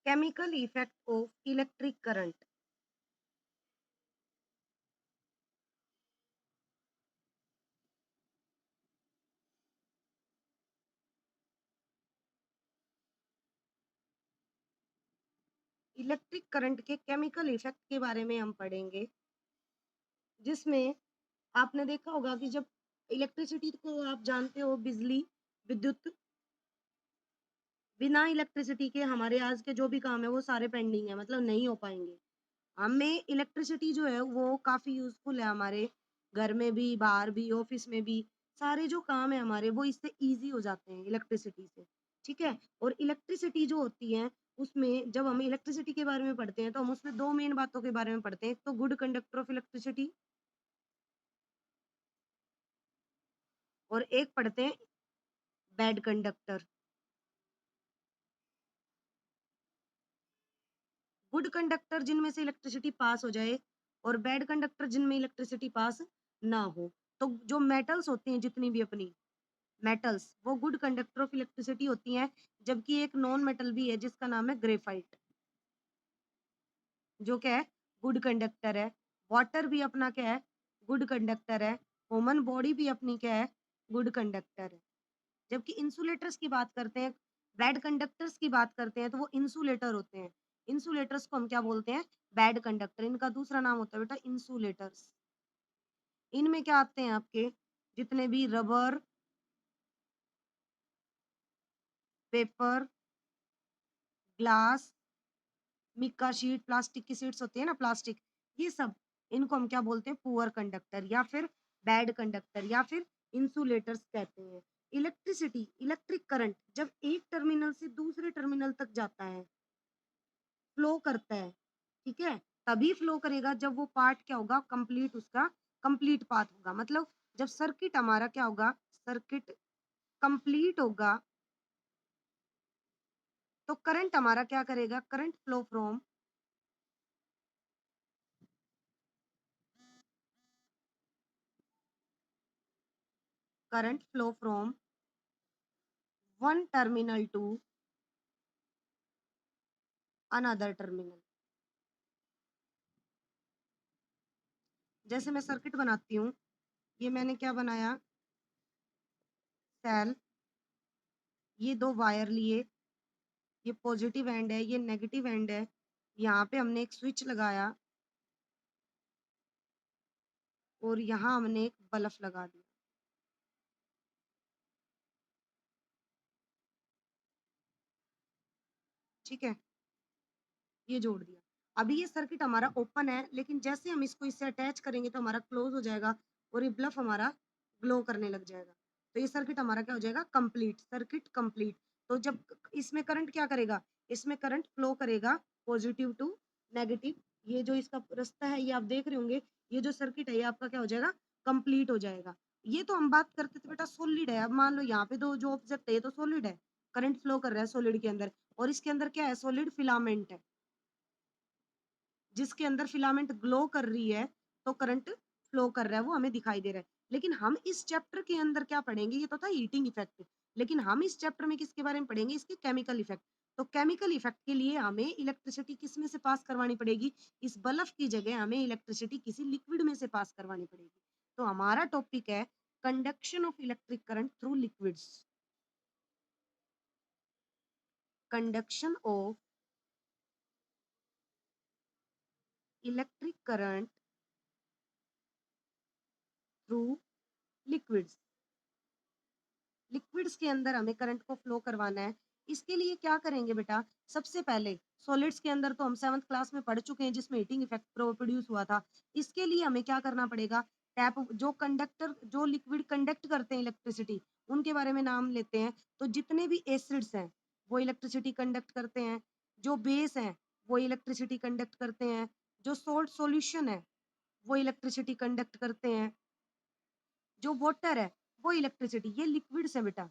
Chemical effect of electric current. Electric current के chemical effect के बारे में हम पढ़ेंगे, जिसमें आपने देखा होगा कि जब इलेक्ट्रिसिटी को आप जानते हो, बिजली, विद्युत, बिना इलेक्ट्रिसिटी के हमारे आज के जो भी काम है वो सारे पेंडिंग है, मतलब नहीं हो पाएंगे। हमें इलेक्ट्रिसिटी जो है वो काफी यूजफुल है, हमारे घर में भी, बाहर भी, ऑफिस में भी। सारे जो काम है हमारे वो इससे इजी हो जाते हैं इलेक्ट्रिसिटी से। ठीक है। और इलेक्ट्रिसिटी जो होती है, उसमें जब हम इलेक्ट्रिसिटी के बारे में पढ़ते हैं तो हम उसमें दो मेन बातों के बारे में पढ़ते हैं। एक तो गुड कंडक्टर ऑफ इलेक्ट्रिसिटी, और एक पढ़ते हैं बैड कंडक्टर। गुड कंडक्टर जिनमें से इलेक्ट्रिसिटी पास हो जाए, और बैड कंडक्टर जिनमें इलेक्ट्रिसिटी पास ना हो। तो जो मेटल्स होती हैं, जितनी भी अपनी मेटल्स, वो गुड कंडक्टर ऑफ इलेक्ट्रिसिटी होती हैं। जबकि एक नॉन मेटल भी है जिसका नाम है ग्रेफाइट, जो क्या है, गुड कंडक्टर है। वाटर भी अपना क्या है, गुड कंडक्टर है। ह्यूमन बॉडी भी अपनी क्या है, गुड कंडक्टर है। जबकि इंसुलेटर्स की बात करते हैं, बैड कंडक्टर्स की बात करते हैं, तो वो इंसुलेटर होते हैं। इंसुलेटर्स को हम क्या बोलते हैं, बैड कंडक्टर। इनका दूसरा नाम होता है बेटा इंसुलेटर्स। इनमें क्या आते हैं आपके, जितने भी rubber, paper, glass, mica sheet, plastic की शीट्स होती है ना, प्लास्टिक, ये सब, इनको हम क्या बोलते हैं, पुअर कंडक्टर, या फिर बैड कंडक्टर, या फिर इंसुलेटर्स कहते हैं। इलेक्ट्रिसिटी, इलेक्ट्रिक करंट जब एक टर्मिनल से दूसरे टर्मिनल तक जाता है, फ्लो करता है, ठीक है, तभी फ्लो करेगा जब वो पार्ट क्या होगा, कंप्लीट, उसका कंप्लीट पाथ होगा। मतलब जब सर्किट हमारा क्या होगा, सर्किट कंप्लीट होगा, तो करंट हमारा क्या करेगा, current flow from, current flow from one terminal to another terminal. जैसे मैं सर्किट बनाती हूँ, ये मैंने क्या बनाया, सेल, ये दो वायर लिए, ये पॉजिटिव एंड है, ये नेगेटिव एंड है। यहाँ पे हमने एक स्विच लगाया, और यहाँ हमने एक बल्ब लगा दिया। ठीक है, ये जोड़ दिया। अभी ये सर्किट हमारा ओपन है, लेकिन जैसे हम इसको इससे अटैच करेंगे तो हमारा क्लोज हो जाएगा, और ये बल्ब हमारा ग्लो करने लग जाएगा। तो ये सर्किट हमारा क्या हो जाएगा, कंप्लीट, सर्किट कंप्लीट। तो जब इसमें करंट क्या करेगा, इसमें करंट फ्लो करेगा पॉजिटिव टू नेगेटिव। ये जो इसका रास्ता है, ये आप देख रहे होंगे, ये जो सर्किट है ये आपका क्या हो जाएगा, कंप्लीट हो जाएगा। ये तो हम बात करते थे बेटा सॉलिड है। अब मान लो यहाँ पे दो जो ऑब्जेक्ट है, ये तो सॉलिड है, करंट फ्लो कर रहा है सॉलिड के अंदर, और इसके अंदर क्या है, सॉलिड फिलामेंट है, जिसके अंदर फिलामेंट ग्लो कर रही है, तो करंट फ्लो कर रहा है, वो हमें दिखाई दे रहा है। लेकिन हम इस चैप्टर के अंदर क्या पढ़ेंगे, ये तो था हीटिंग इफेक्ट, लेकिन हम इस चैप्टर में किसके बारे में पढ़ेंगे, इसके केमिकल इफेक्ट। तो केमिकल इफेक्ट के लिए हमें इलेक्ट्रिसिटी किस में से पास करवानी पड़ेगी, इस बल्ब की जगह हमें इलेक्ट्रिसिटी किसी लिक्विड में से पास करवानी पड़ेगी। तो हमारा टॉपिक है conduction of electric current through liquids. Conduction of electric current through liquids. Liquids के अंदर हमें करंट को फ्लो करवाना है। इसके लिए क्या करेंगे बेटा, सबसे पहले सॉलिड्स के अंदर तो हम 7th क्लास में पढ़ चुके हैं, जिसमें हीटिंग इफेक्ट प्रोड्यूस हुआ था। इसके लिए हमें क्या करना पड़ेगा, टैप, जो कंडक्टर, जो लिक्विड कंडक्ट करते हैं इलेक्ट्रिसिटी, उनके बारे में नाम लेते हैं। तो जितने भी एसिड्स हैं वो इलेक्ट्रिसिटी कंडक्ट करते हैं, जो बेस हैं वो इलेक्ट्रिसिटी कंडक्ट करते हैं, जो सोल्ट सॉल्यूशन है वो इलेक्ट्रिसिटी कंडक्ट करते हैं, जो वाटर है वो इलेक्ट्रिसिटी, ये लिक्विड्स है बेटा,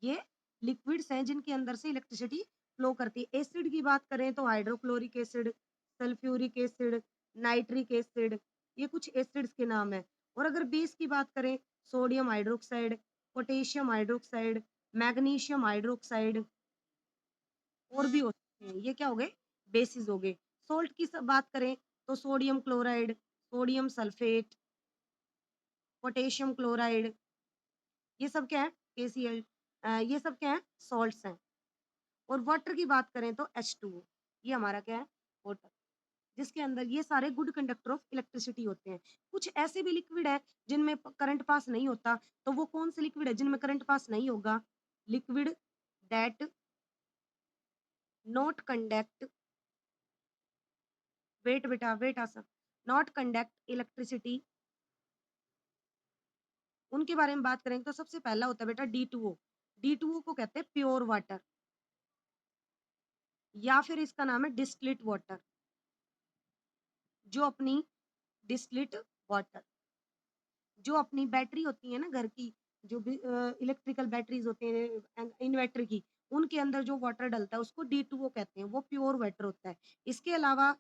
ये लिक्विड्स हैं जिनके अंदर से इलेक्ट्रिसिटी फ्लो करती है। एसिड की बात करें तो hydrochloric acid, sulphuric acid, nitric acid, ये कुछ एसिड्स के नाम है। और अगर बेस की बात करें, sodium hydroxide, potassium hydroxide, magnesium hydroxide, और भी होते सकते हैं। ये क्या हो गए? बेसिस हो गए। सॉल्ट की बात करें तो sodium chloride, sodium sulphate, potassium chloride, ये सब क्या है? KCl, ये सब क्या है? सॉल्ट्स हैं। और वाटर की बात करें तो H2O, ये हमारा क्या है? वाटर, जिसके अंदर ये सारे गुड कंडक्टर ऑफ इलेक्ट्रिसिटी होते हैं। कुछ ऐसे भी लिक्विड है जिनमें करंट पास नहीं होता, तो वो कौन से लिक्विड है जिनमें करंट पास नहीं होगा? Liquid that not conduct, wait बेटा वेट आसन, नॉट कंडक्ट इलेक्ट्रिसिटी, उनके बारे में बात करेंगे तो सबसे पहला होता है बेटा D2O। D2O को कहते हैं प्योर वाटर, या फिर इसका नाम है डिस्टिल्ड वाटर, जो अपनी डिस्टिल्ड वाटर, जो अपनी बैटरी होती है ना घर की, जो भी इलेक्ट्रिकल बैटरीज होते हैं इन्वर्टर की, उनके अंदर जो वाटर डलता है उसको D2O कहते हैं, वो प्योर वाटर होता है। इसके अलावा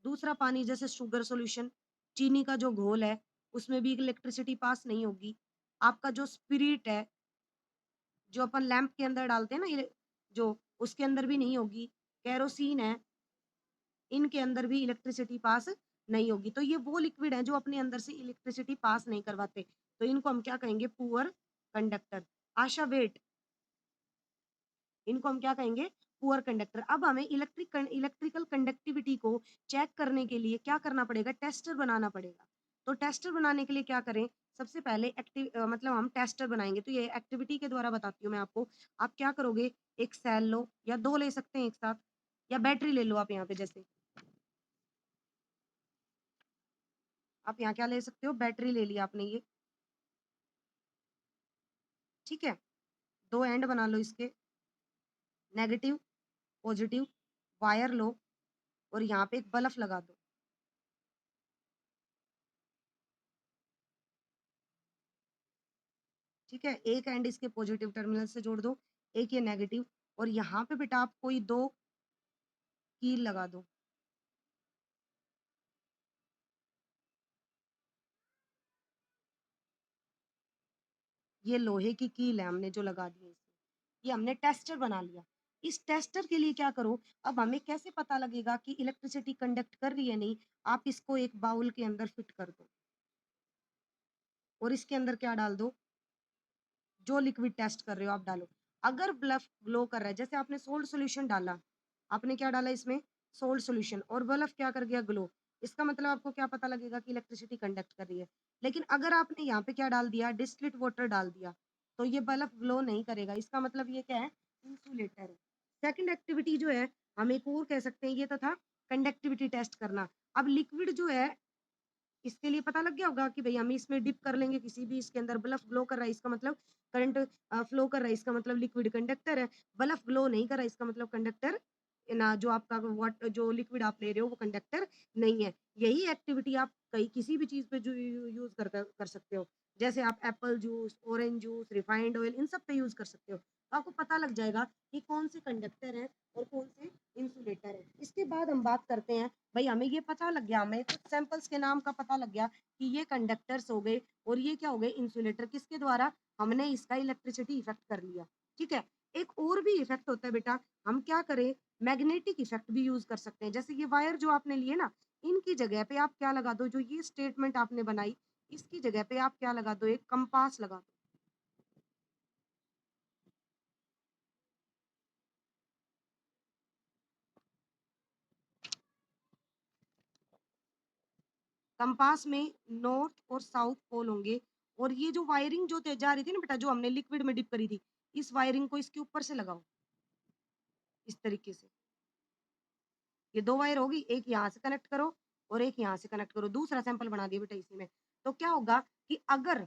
दूसरा पानी जैसे शुगर सॉल्यूशन, चीनी का जो घोल है, उसमें भी इलेक्ट्रिसिटी पास नहीं होगी। आपका जो स्पिरिट है, जो अपन लैंप के अंदर डालते हैं ना, जो उसके अंदर भी नहीं होगी। केरोसिन है, इनके अंदर भी इलेक्ट्रिसिटी पास नहीं होगी। तो ये वो लिक्विड हैं जो अपने अंदर से इलेक्ट्रिसिटी पास नहीं करवाते। तो इनको हम क्या कहेंगे? Poor conductor. आशा वेट, इनको हम क्या कहेंगे? Poor conductor. अब हमें इलेक्ट्रिकल कंडक्टिविटी को चेक करने के लिए क्या करना पड़ेगा? टेस्टर बनाना पड़ेगा। तो टेस्टर बनाने के लिए क्या करें? सबसे पहले मतलब हम टेस्टर बनाएँगे, तो ये एक्टिविटी के द्वारा बताती हूँ मैं आपको। आप क्या करोगे? एक सेल लो या 2 ले सकते हैं एक साथ, या बैटरी ले लो आप यहाँ पे जैसे। आप यहाँ क्या ले सकते हो? बैटरी ले लिया आपने ये, ठीक है? 2 एंड बना लो इसके, नेगेटिव, पॉजिटिव, वायर लो और यहाँ पे एक बल्ब लगा दो। ठीक है? एक एंड इसके पॉजिटिव टर्मिनल से जोड़ दो, एक ये नेगेटिव, और यहाँ पे बेटा आप कोई 2 कील लगा दो। ये लोहे की कील है हमने जो लगा दी है इसमें। ये हमने टेस्टर बना लिया। इस टेस्टर के लिए क्या करो, अब हमें कैसे पता लगेगा कि इलेक्ट्रिसिटी कंडक्ट कर रही है नहीं? आप इसको एक बाउल के अंदर फिट कर दो और इसके अंदर क्या डाल दो? जो लिक्विड टेस्ट कर रहे हो आप डालो। अगर बल्ब ग्लो कर रहा है, जैसे आपने सोल्ट सॉल्यूशन डाला, आपने क्या डाला इसमें? सोल्ट सॉल्यूशन, और बल्ब क्या कर गया? ग्लो। इसका मतलब आपको क्या पता लगेगा कि इलेक्ट्रिसिटी कंडक्ट कर रही है। लेकिन अगर आपने यहाँ पे क्या डाल दिया? डिस्टिल्ड वाटर डाल दिया, तो ये बल्ब ग्लो नहीं करेगा। इसका मतलब ये क्या है? इंसुलेटर है। सेकंड एक्टिविटी जो है, हम एक और कह सकते हैं, ये तो था कंडक्टिविटी टेस्ट करना। अब लिक्विड जो है, इसके लिए पता लग गया होगा कि भई हम इसमें डिप कर लेंगे किसी भी इसके अंदर, बल्ब ग्लो कर रहा है इसका मतलब करंट फ्लो कर रहा है, इसका मतलब लिक्विड कंडक्टर है। बल्ब ग्लो नहीं कर रहा है इसका मतलब कंडक्टर ना, जो आपका जो लिक्विड आप ले रहे हो वो कंडक्टर नहीं है। यही एक्टिविटी आप कहीं किसी भी चीज़ पे जो यूज़ कर सकते हो। जैसे आप apple juice, orange juice, refined oil, इन सब पे यूज़ कर सकते हो। तो आपको पता लग जाएगा कि कौन से कंडक्टर हैं और कौन से इंसुलेटर हैं। इसके बाद हम बात करते हैं, भई हमें ये पता लग गया, हमें कुछ सैंपल्स के नाम का पता लग गया कि ये कंडक्टर्स हो गए और ये क्या हो गए? इंसुलेटर। किसके द्वारा? हमने इसका इलेक्ट्रिसिटी इफ़ेक्ट कर लिया, ठीक है? एक और भी इफ़ेक्ट होता है बेटा, हम क्या करें? मैग्नेटिक इफ़ेक्ट भी यूज़ कर सकते हैं। जैसे ये वायर जो आपने लिए ना, इनकी जगह पे आप क्या लगा दो? जो ये स्टेटमेंट आपने बनाई, इसकी जगह पे आप क्या लगा दो? एक कंपास लगा दो। कंपास में नॉर्थ और साउथ पोल होंगे, और ये जो वायरिंग जो जा रही थी ना बेटा, जो हमने लिक्विड में डिप करी थी, इस वायरिंग को इसके ऊपर से लगाओ, इस तरीके से। ये 2 वायर होगी, एक यहाँ से कनेक्ट करो और एक यहाँ से कनेक्ट करो। दूसरा सैंपल बना दिया बेटा इसी में। तो क्या होगा कि अगर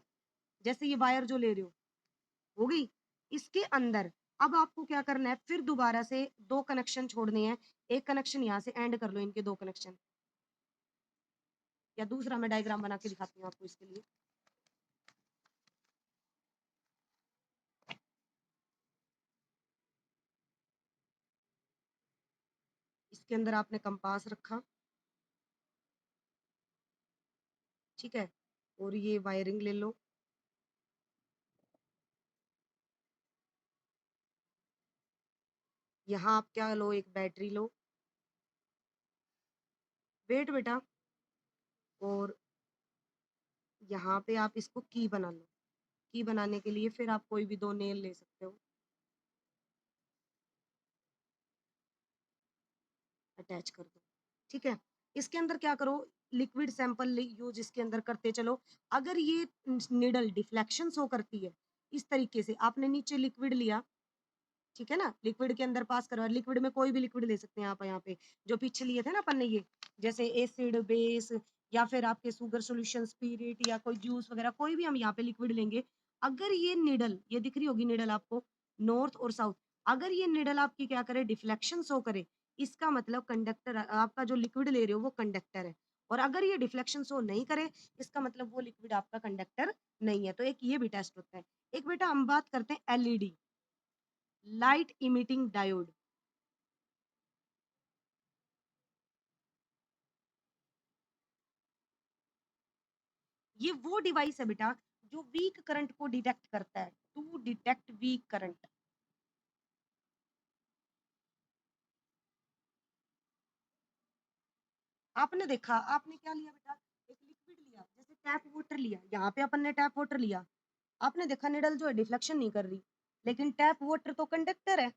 जैसे ये वायर जो ले रहे हो गई, इसके अंदर अब आपको क्या करना है? फिर दोबारा से 2 कनेक्शन छोड़ने हैं। एक कनेक्शन यहाँ से एंड कर लो, इनके 2 कनेक्शन, या दूसरा मैं डायग्राम बना के दिखाती हूँ आपको इसके लिए। इसके अंदर आपने कंपास रखा, ठीक है? और ये वायरिंग ले लो, यहाँ आप क्या लो, एक बैटरी लो, वेट बेटा, और यहाँ पे आप इसको की बना लो। की बनाने के लिए फिर आप कोई भी 2 नेल ले सकते हो, अटैच कर दो, ठीक है? इसके अंदर क्या करो, लिक्विड सैंपल यूज़ इसके अंदर करते चलो। अगर ये निडल डिफ्लेक्शन शो करती है, इस तरीके से आपने नीचे लिक्विड लिया, ठीक है ना? लिक्विड के अंदर पास करवा, लिक्विड में कोई भी लिक्विड ले सकते हैं आप यहाँ पे, जो पीछे लिए थे ना अपन ने ये, जैसे एसिड, बेस या फिर आपके शुगर सॉल्यूशन, स्पिरिट या कोई जूस वगैरह, कोई भी हम यहाँ पे लिक्विड लेंगे। अगर ये निडल, ये दिख रही होगी निडल आपको, नॉर्थ और साउथ, अगर ये निडल आपकी क्या करे, डिफ्लेक्शन शो करे, इसका मतलब कंडक्टर, आपका जो लिक्विड ले रहे हो वो कंडक्टर है। और अगर ये डिफ्लेक्शन शो नहीं करे, इसका मतलब वो लिक्विड आपका कंडक्टर नहीं है। तो एक ये भी टेस्ट होता है। एक बेटा हम बात करते हैं एलईडी, लाइट इमिटिंग डायोड। ये वो डिवाइस है बेटा जो वीक करंट को डिटेक्ट करता है, टू डिटेक्ट वीक करंट। आपने देखा, आपने क्या लिया बेटा, एक लिक्विड लिया, जैसे टैप वाटर लिया, यहाँ पे अपन ने टैप वाटर लिया, आपने देखा निडल जो है डिफ्लेक्शन नहीं कर रही, लेकिन टैप वाटर तो कंडक्टर है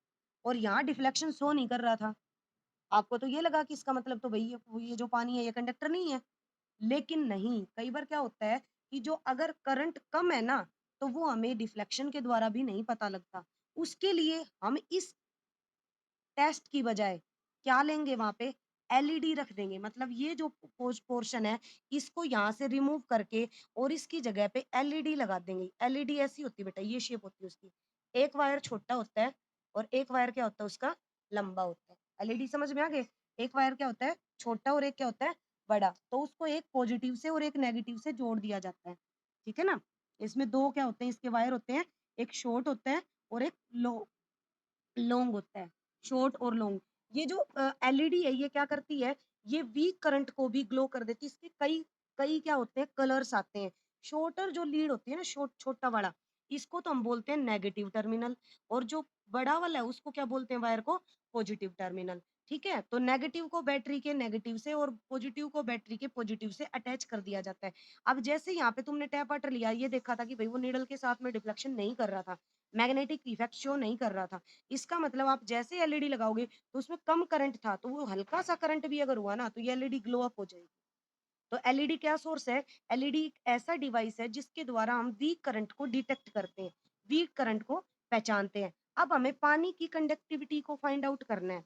और यहाँ डिफ्लेक्शन शो नहीं कर रहा था। आपको तो ये लगा कि इसका मतलब तो भई ये जो पानी है ये कंडक्टर नहीं है। लेकिन नहीं, कई बार क्या होता है कि जो अगर करंट कम है ना, तो वो हमें डिफ्लेक्शन के द्वारा भी नहीं पता लगता। उसके लिए हम इस टेस्ट की बजाय क्या लेंगे वहाँ पे, एलईडी रख देंगे। मतलब ये जो पोर्शन है, इसको यहाँ से रिमूव करके और इसकी जगह पे एलईडी लगा देंगे। एलईडी ऐसी होती है बेटा, ये शेप होती है उसकी। एक वायर छोटा होता है और एक वायर क्या होता है उसका, लंबा होता है। एलईडी समझ में आ गए? एक वायर क्या होता है, छोटा, और एक क्या होता है, बड़ा। तो उसको एक पॉजिटिव से और एक नेगेटिव से जोड़ दिया जाता है। ठीक है ना? इसमें 2 क्या होते हैं, इसके वायर होते हैं, एक शॉर्ट होता है और एक लॉन्ग होता है, शॉर्ट और लॉन्ग। ये जो एलईडी है, ये क्या करती है, ये वीक करंट को भी ग्लो कर देती है। इसके कई कई क्या होते हैं, कलर्स आते हैं। शॉर्टर जो लीड होती है ना, छोटा वाला, इसको तो हम बोलते हैं नेगेटिव टर्मिनल, और जो बड़ा वाला है उसको क्या बोलते हैं, वायर को, पॉजिटिव टर्मिनल। ठीक है? तो नेगेटिव को बैटरी के नेगेटिव से और पॉजिटिव को बैटरी के पॉजिटिव से अटैच कर दिया जाता है। अब जैसे यहाँ पे तुमने टैप वाटर लिया, ये देखा था कि भई वो नीडल के साथ में डिफ्लेक्शन नहीं कर रहा था, मैग्नेटिक इफेक्ट शो नहीं कर रहा था। इसका मतलब आप जैसे एलईडी लगाओगे तो उसमें कम करंट था, तो वो हल्का सा करंट भी अगर हुआ ना, तो ये एलईडी ग्लो अप हो जाएगी। तो एलईडी क्या सोर्स है, एलईडी एक ऐसा डिवाइस है जिसके द्वारा हम वीक करंट को डिटेक्ट करते हैं, वीक करंट को पहचानते हैं। अब हमें पानी की कंडक्टिविटी को फाइंड आउट करना है।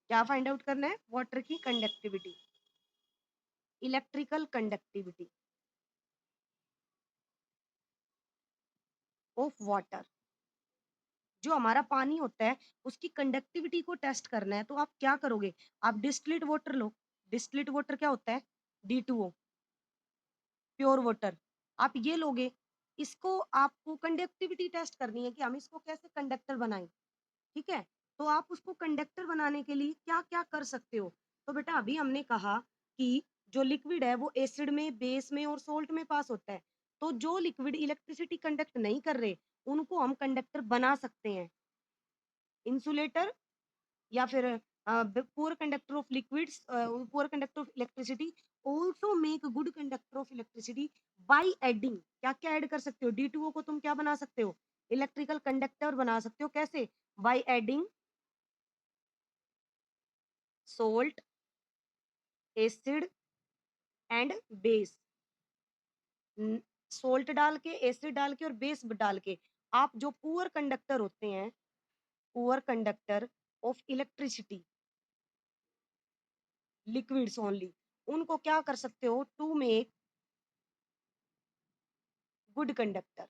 क्या फाइंड आउट करना है, वाटर की conductivity, electrical conductivity of water. जो हमारा पानी होता है, उसकी कंडक्टिविटी को टेस्ट करना है, तो आप क्या करोगे, आप डिस्टिल्ड वाटर लो। डिस्टिल्ड वाटर क्या होता है, D2O, प्योर वाटर। आप ये लोगे, इसको आपको कंडक्टिविटी टेस्ट करनी है कि हम इसको कैसे कंडक्टर बनाएँ, ठीक है? तो आप उसको कंडक्टर बनाने के लिए क्या-क्या कर सकते हो? तो बेटा अभी हमने कहा कि जो लिक्विड है वो एसिड में, बेस में और सोल्ट में पास होता है। तो जो लिक्विड इलेक्ट्रिसिटी कंडक्ट नहीं कर रहे, उनको हम कंडक्टर बना सकते हैं। इंसुलेटर या फिर poor conductor of liquids, poor conductor of electricity also make a good conductor of electricity by adding, क्या क्या ऐड कर सकते हो, D2O को तुम क्या बना सकते हो, इलेक्ट्रिकल कंडक्टर बना सकते हो। कैसे, by adding salt, acid and base. Salt डाल के, एसिड डाल के और बेस डाल के आप जो पुअर कंडक्टर होते हैं, poor conductor of electricity, liquids only, उनको क्या कर सकते हो, to make good conductor.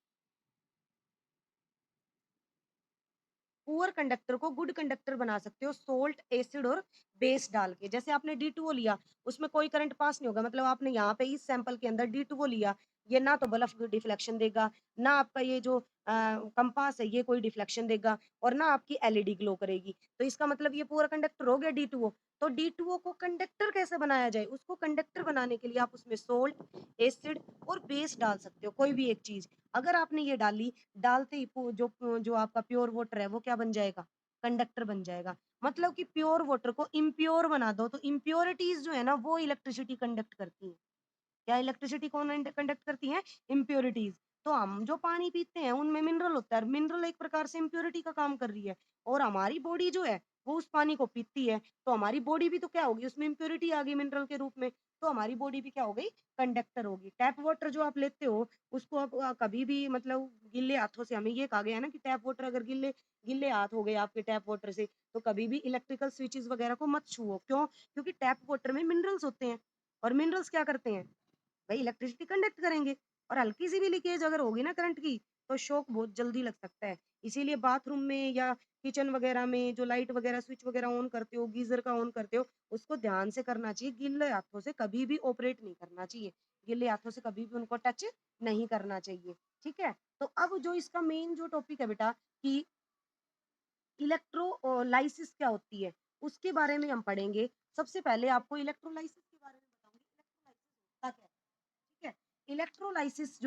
Poor conductor को गुड कंडक्टर बना सकते हो सोल्ट, एसिड और बेस डाल के। जैसे आपने D2O लिया, उसमें कोई करंट पास नहीं होगा, मतलब आपने यहाँ पे इस सैंपल के अंदर D2O लिया, ये ना तो बल्ब डिफ्लेक्शन देगा, ना आपका ये जो कंपास है ये कोई डिफ्लेक्शन देगा, और ना आपकी एलईडी ग्लो करेगी। तो इसका मतलब ये पूरा कंडक्टर हो गया D2O। तो D2O को कंडक्टर कैसे बनाया जाए, उसको कंडक्टर बनाने के लिए आप उसमें सोल्ट, एसिड और बेस डाल सकते हो, कोई भी एक चीज। अगर आपने ये डाली, डालते ही जो जो आपका प्योर वाटर है वो क्या बन जाएगा, कंडक्टर बन जाएगा। मतलब कि प्योर वाटर को इम्प्योर बना दो, तो इम्प्योरिटीज़ जो है ना वो इलेक्ट्रिसिटी कंडक्ट करती हैं। क्या इलेक्ट्रिसिटी कौन कंडक्ट करती है? इम्प्योरिटीज। तो हम जो पानी पीते हैं उनमें मिनरल होता है, मिनरल एक प्रकार से इम्प्योरिटी का काम कर रही है, और हमारी बॉडी जो है वो उस पानी को पीती है, तो हमारी बॉडी भी तो क्या होगी, उसमें इम्प्योरिटी आ गई मिनरल के रूप में, तो हमारी बॉडी भी क्या हो गई, कंडक्टर होगी। टैप वाटर जो आप लेते हो उसको आप कभी भी मतलब गिल्ले हाथों से, हमें ये कहा गया है ना कि टैप वाटर अगर गिल्ले गिल्ले हाथ हो गए आपके टैप वाटर से, तो कभी भी इलेक्ट्रिकल स्विचेस वगैरह को मत छुओ। क्यों? क्योंकि टैप वाटर में मिनरल्स होते हैं, और मिनरल्स क्या करते हैं भाई, इलेक्ट्रिसिटी कंडक्ट करेंगे, और हल्की सी भी लीकेज अगर होगी ना करंट की, तो शॉक बहुत जल्दी लग सकता है। इसीलिए बाथरूम में या किचन वगैरह में जो लाइट वगैरह स्विच वगैरह ऑन करते हो, गीजर का ऑन करते हो, उसको ध्यान से करना चाहिए, गिल्ले हाथों से कभी भी ऑपरेट नहीं करना चाहिए, गिल्ले हाथों से कभी भी उनको टच नहीं करना चाहिए। ठीक है, तो अब जो इसका मेन जो टॉपिक है बेटा कि इलेक्ट्रोलाइसिस क्या होती है, उसके बारे में हम पढ़ेंगे। सबसे पहले आपको इलेक्ट्रोलाइसिस के बारे में बताऊंगी, इलेक्ट्रोलाइसिस होता क्या है। ठीक है, इलेक्ट्रोलाइसिस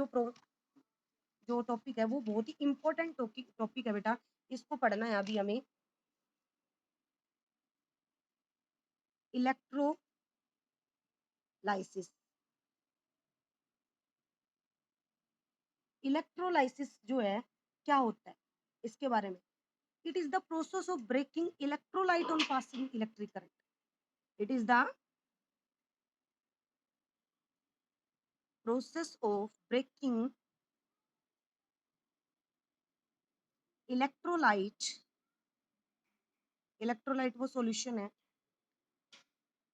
जो टॉपिक है वो बहुत ही इंपॉर्टेंट टॉपिक टॉपिक है बेटा, इसको पढ़ना है अभी हमें। इलेक्ट्रोलाइसिस, इलेक्ट्रोलाइसिस जो है क्या होता है इसके बारे में, it is the process of breaking electrolyte on passing electric current. It is the process of breaking electrolyte, electrolyte वो सॉल्यूशन है,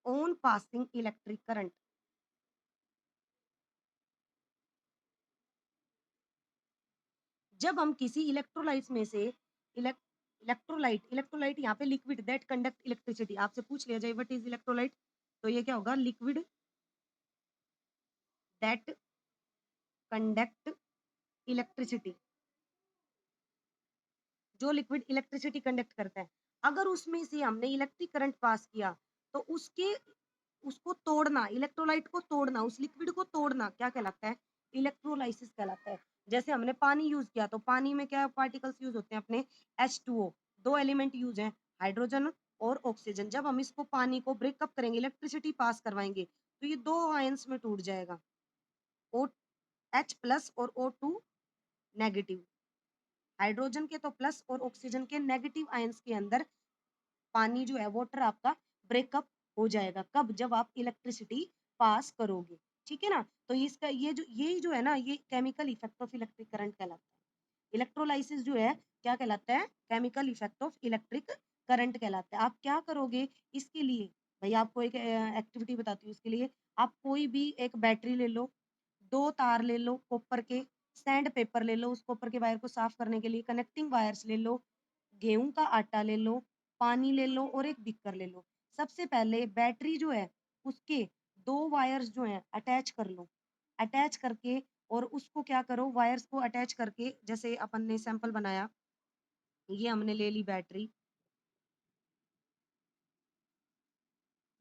ऑन पासिंग इलेक्ट्रिक करंट। जब हम किसी इलेक्ट्रोलाइट में से इलेक्ट्रोलाइट यहाँ पे लिक्विड दैट कंडक्ट इलेक्ट्रिसिटी, आपसे पूछ लिया जाए व्हाट इज इलेक्ट्रोलाइट, तो ये क्या होगा, लिक्विड दैट कंडक्ट इलेक्ट्रिसिटी, जो लिक्विड इलेक्ट्रिसिटी कंडक्ट करता है। अगर उसमें से हमने इलेक्ट्रिक करंट पास किया, तो उसके उसको तोड़ना, इलेक्ट्रोलाइट को तोड़ना, उस लिक्विड को तोड़ना क्या कहलाता है, इलेक्ट्रोलाइसिस कहलाता है। जैसे हमने पानी यूज किया, तो पानी में क्या पार्टिकल्स यूज होते हैं अपने, H2O, दो एलिमेंट यूज हैं, हाइड्रोजन और ऑक्सीजन। जब हम इसको पानी को ब्रेकअप करेंगे, इलेक्ट्रिसिटी पास करवाएंगे, तो ये दो आयंस में टूट जाएगा, ओ H प्लस और O2 नेगेटिव। हाइड्रोजन के तो प्लस और ऑक्सीजन के नेगेटिव आयंस के अंदर पानी जो है वाटर आपका ब्रेकअप हो जाएगा। कब? जब आप इलेक्ट्रिसिटी पास करोगे। ठीक है ना, तो इसका ये जो है ना, ये chemical effect of electric current कहलाता है। इलेक्ट्रोलाइसिस जो है क्या कहलाता है, chemical effect of electric current कहलाता है। आप क्या करोगे इसके लिए, भाई आपको एक एक्टिविटी बताती हूँ इसके लिए। आप कोई भी एक बैटरी ले लो, दो तार ले लो कॉपर के, सैंड पेपर ले लो, उस कॉपर के वायर को साफ करने के लिए कनेक्टिंग वायर्स ले लो, गेहूं का आटा ले लो, पानी ले लो और एक बिकर ले लो। सबसे पहले बैटरी जो है उसके दो वायर्स जो हैं अटैच कर लो, अटैच करके और उसको क्या करो, वायर्स को अटैच करके, जैसे अपन ने सैंपल बनाया, ये हमने ले ली बैटरी,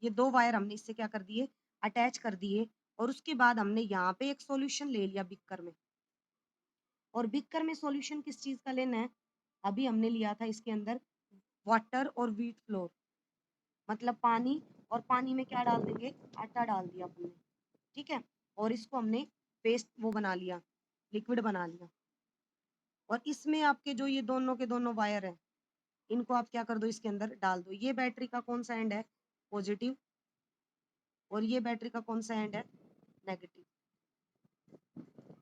ये दो वायर हमने इससे क्या कर दिए, अटैच कर दिए, और उसके बाद हमने यहाँ पे एक सॉल्यूशन ले लिया बिकर में। और बिकर में सॉल्यूशन किस चीज का लेना है, अभी हमने लिया था इसके अंदर वाटर और व्हीट फ्लोर, मतलब पानी, और पानी में क्या डाल देंगे, आटा डाल दिया अपन ने। ठीक है, और इसको हमने पेस्ट वो बना लिया, लिक्विड बना लिया। और इसमें आपके जो ये दोनों के दोनों वायर है, इनको आप क्या कर दो, इसके अंदर डाल दो। ये बैटरी का कौन सा एंड है, पॉजिटिव, और ये बैटरी का कौन सा एंड है, नेगेटिव।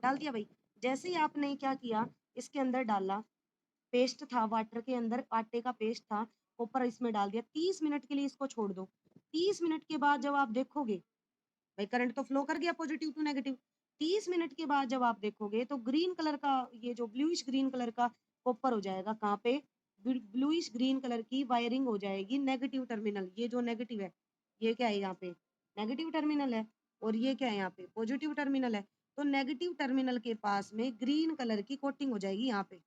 डाल दिया भाई। जैसे ही आपने क्या किया, इसके अंदर डाला, पेस्ट था वाटर के अंदर, आटे का पेस्ट था, ऊपर इसमें डाल दिया, 30 मिनट के लिए इसको छोड़ दो। 30 मिनट के बाद जब आप देखोगे, भाई करंट तो फ्लो कर गया पॉजिटिव टू नेगेटिव, 30 मिनट के बाद जब आप देखोगे तो ग्रीन कलर का, ये जो ब्लूइश ग्रीन कलर का कॉपर हो जाएगा, कहाँ पे, ब्लूइश ग्रीन कलर की वायरिंग हो जाएगी नेगेटिव टर्मिनल, ये जो नेगेटिव है, ये क्या है यहाँ पे, नेगेटिव टर्मिनल है, और ये क्या है यहाँ पे, पॉजिटिव टर्मिनल है। तो नेगेटिव टर्मिनल के पास में ग्रीन कलर की कोटिंग हो जाएगी यहाँ पे,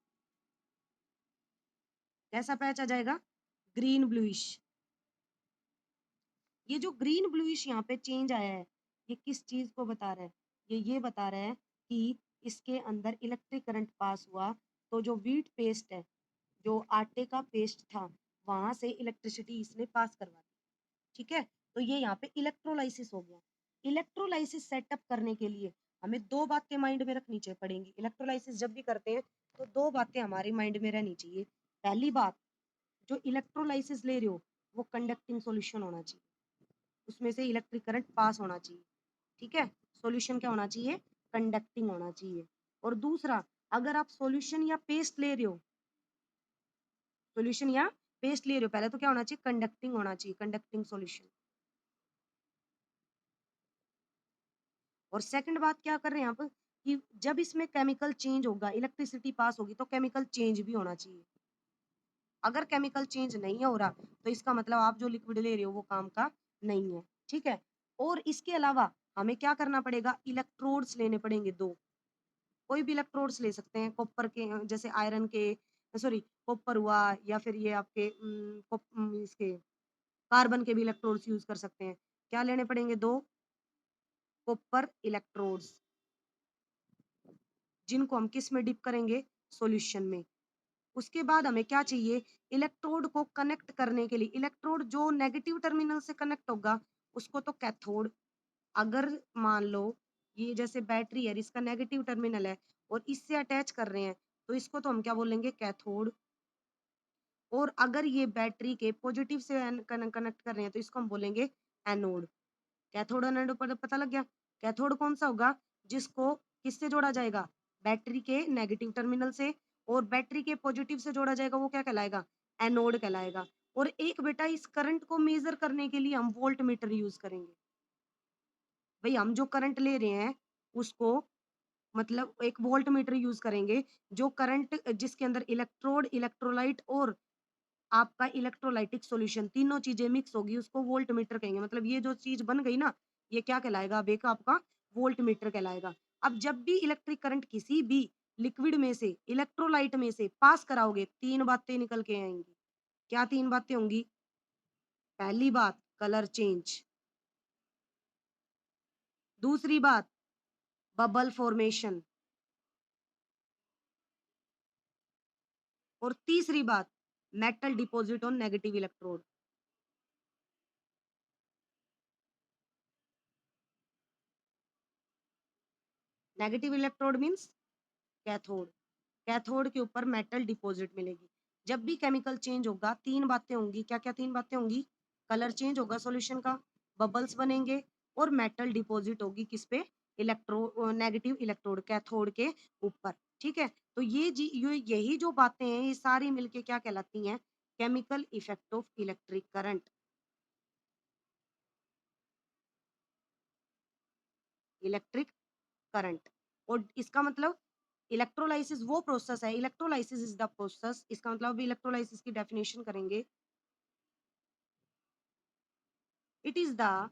कैसा पैच आ जाएगा, ग्रीन ब्लूइश। ये जो ग्रीन ब्लूइश यहाँ पे चेंज आया है, ये किस चीज को बता रहा है, ये बता रहा है कि इसके अंदर इलेक्ट्रिक करंट पास हुआ। तो जो व्हीट पेस्ट है, जो आटे का पेस्ट था, वहां से इलेक्ट्रिसिटी इसने पास करवा दी। ठीक है, तो ये यहाँ पे इलेक्ट्रोलाइसिस हो गया। इलेक्ट्रोलाइसिस सेटअप करने के लिए हमें दो बातें माइंड में रखनी चाहिए पड़ेंगी। इलेक्ट्रोलाइसिस जब भी करते हैं तो दो बातें हमारे माइंड में रहनी चाहिए। पहली बात, जो इलेक्ट्रोलाइसिस ले रहे हो वो कंडक्टिंग सॉल्यूशन होना चाहिए, उसमें से इलेक्ट्रिक करंट पास होना चाहिए। ठीक है, सॉल्यूशन क्या होना चाहिए, कंडक्टिंग होना चाहिए। और दूसरा, अगर आप सॉल्यूशन या पेस्ट ले रहे हो, सॉल्यूशन या पेस्ट ले रहे हो, पहले तो क्या होना चाहिए, कंडक्टिंग होना चाहिए, कंडक्टिंग सॉल्यूशन। और सेकंड बात क्या कर रहे हैं आप, कि जब इसमें केमिकल चेंज होगा, इलेक्ट्रिसिटी पास होगी, तो केमिकल चेंज भी होना चाहिए। अगर केमिकल चेंज नहीं हो रहा तो इसका मतलब आप जो लिक्विड ले रहे हो वो काम का नहीं है। ठीक है, और इसके अलावा हमें क्या करना पड़ेगा, इलेक्ट्रोड्स लेने पड़ेंगे दो। कोई भी इलेक्ट्रोड्स ले सकते हैं, कॉपर के जैसे आयरन के, सॉरी कॉपर हुआ, या फिर ये आपके इसके कार्बन के भी इलेक्ट्रोड्स यूज कर सकते हैं। क्या लेने पड़ेंगे, दो कॉपर इलेक्ट्रोड्स, जिनको हम किस में डिप करेंगे, सॉल्यूशन में। उसके बाद हमें क्या चाहिए, इलेक्ट्रोड को कनेक्ट करने के लिए, इलेक्ट्रोड जो नेगेटिव टर्मिनल से कनेक्ट होगा उसको तो कैथोड। अगर मान लो ये जैसे बैटरी है, इसका नेगेटिव टर्मिनल है और इससे अटैच कर रहे हैं, तो इसको तो हम क्या बोलेंगे, कैथोड। और अगर ये बैटरी के पॉजिटिव से कनेक्ट कर रहे हैं तो इसको हम बोलेंगे एनोड। कैथोड और एनोड पर पता लग गया। कैथोड कौन सा होगा, जिसको किससे जोड़ा जाएगा, बैटरी के नेगेटिव टर्मिनल से, और बैटरी के पॉजिटिव से जोड़ा जाएगा, वो क्या कहलाएगा, एनोड कहलाएगा। और एक बेटा, इस करंट को मेजर करने के लिए हम वोल्ट मीटर यूज करेंगे। भाई हम जो करंट ले रहे हैं उसको, मतलब एक वोल्ट मीटर यूज करेंगे, जो करंट जिसके अंदर इलेक्ट्रोड, इलेक्ट्रोलाइट और आपका इलेक्ट्रोलाइटिक सॉल्यूशन, तीनों चीजें मिक्स होगी, उसको वोल्ट मीटर कहेंगे। मतलब ये जो चीज बन गई ना, ये क्या कहलाएगा, अब एक आपका वोल्ट मीटर कहलाएगा। अब जब भी इलेक्ट्रिक करंट किसी भी लिक्विड में से, इलेक्ट्रोलाइट में से पास कराओगे, तीन बातें निकल के आएंगी। क्या तीन बातें होंगी, पहली बात कलर चेंज, दूसरी बात बबल फॉर्मेशन, और तीसरी बात metal deposit on negative electrode. Negative electrode means cathode, cathode के ऊपर मेटल डिपॉजिट मिलेगी। जब भी केमिकल चेंज होगा, तीन बातें होंगी। क्या क्या तीन बातें होंगी, कलर चेंज होगा सॉल्यूशन का, बबल्स बनेंगे, और मेटल डिपॉजिट होगी किस पे, नेगेटिव इलेक्ट्रोड, कैथोड के ऊपर। ठीक है, तो यही जो बातें हैं, ये सारी मिलके क्या कहलाती हैं, chemical effect of electric current, electric current. और इसका मतलब इलेक्ट्रोलाइसिस वो प्रोसेस है, इलेक्ट्रोलाइसिस इज द प्रोसेस, इसका मतलब इलेक्ट्रोलाइसिस की डेफिनेशन करेंगे, it is the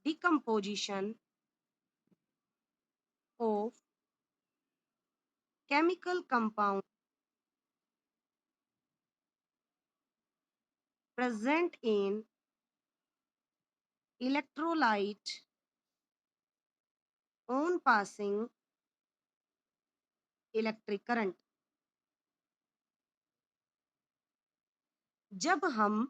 decomposition of chemical compound present in electrolyte on passing electric current। जब हम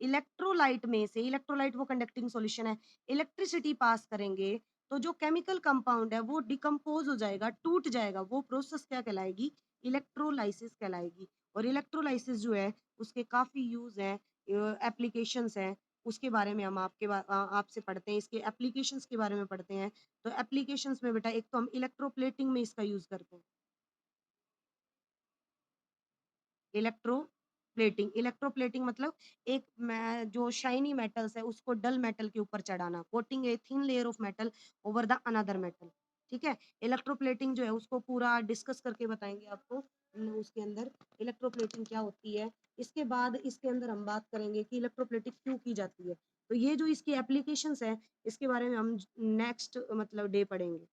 इलेक्ट्रोलाइट में से, इलेक्ट्रोलाइट वो कंडक्टिंग सॉल्यूशन है, इलेक्ट्रिसिटी पास करेंगे, तो जो केमिकल कंपाउंड है वो डिकम्पोज हो जाएगा, टूट जाएगा। वो प्रोसेस क्या कहलाएगी, इलेक्ट्रोलाइसिस कहलाएगी। और इलेक्ट्रोलाइसिस जो है उसके काफी यूज है, एप्लीकेशंस हैं, उसके बारे में हम आपसे पढ़ते हैं, इसके एप्लीकेशंस के बारे में पढ़ते हैं। तो एप्लीकेशंस में बेटा, एक तो हम इलेक्ट्रोप्लेटिंग में इसका यूज करते हैं, इलेक्ट्रोप्लेटिंग मतलब एक जो शाइनी मेटल्स है उसको डल मेटल के ऊपर चढ़ाना, coating a thin layer of metal over the another metal. ठीक है, इलेक्ट्रोप्लेटिंग जो है उसको पूरा डिस्कस करके बताएंगे आपको, उसके अंदर इलेक्ट्रोप्लेटिंग क्या होती है। इसके बाद इसके अंदर हम बात करेंगे कि इलेक्ट्रोप्लेटिंग क्यों की जाती है। तो ये जो इसकी एप्लीकेशंस है, इसके बारे में हम नेक्स्ट मतलब डे पढ़ेंगे।